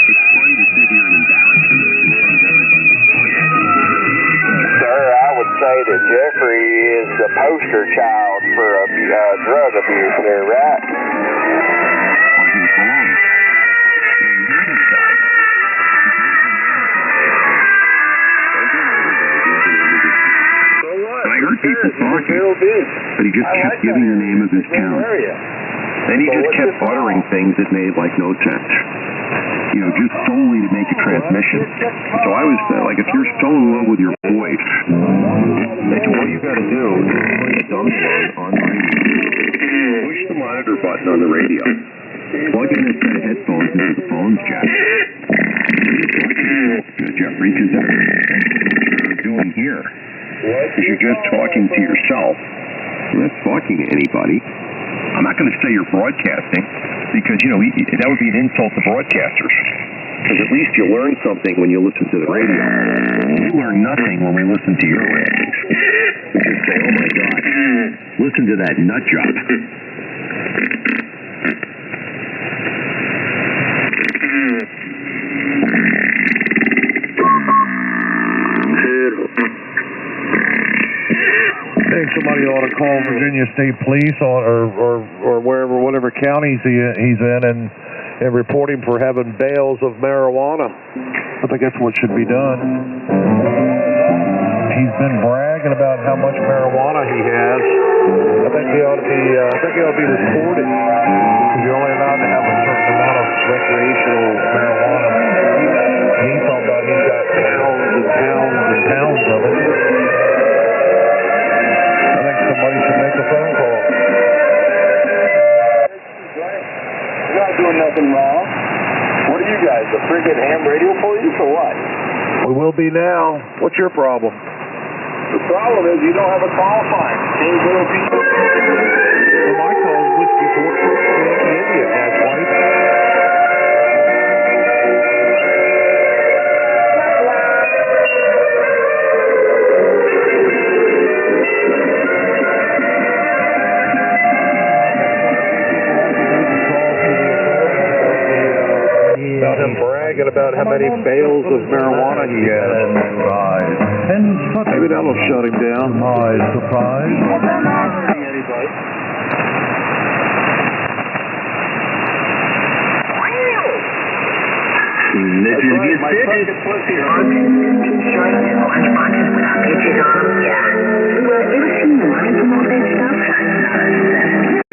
it's fun to sit here and embarrass him in front of everybody. Sir, I would say that Jeffrey is the poster child for drug abuse there, right? Or he belongs. I heard people talking, but he just kept giving the name of his town. Then he just kept uttering things that made like no sense. You know, just solely to make a transmission. So I was like, if you're so in love with your voice, that's all you got to do is play a dumb song on the radio. Push the monitor button on the radio. Plug in this set of headphones into the phone's jack. Jeffrey, because that's what you're doing here. Because you're just talking to yourself. You're not talking to anybody. I'm not going to say you're broadcasting, because, you know, that would be an insult to broadcasters. Because at least you learn something when you listen to the radio. We learn nothing when we listen to your rantings. We just say, oh my God, listen to that nut job. I think somebody ought to call Virginia State Police or wherever, whatever counties he's in, and report him for having bales of marijuana. I think that's what should be done. He's been bragging about how much marijuana he has. I think he ought to be reported. You're only allowed to have a certain amount of recreational marijuana. He's talking about he's got pounds and pounds and pounds of it. Somebody should make a phone call. You're not doing nothing wrong. What are you guys, the friggin' ham radio police or what? We will be now. What's your problem? The problem is you don't have a call sign. Can't go to people. Well, my call is Whiskey 46 Yankee India, that's white. Him bragging about how many bales of marijuana he has. Maybe that'll shut him down. Surprise. Well, ever seen the running from all that stuff?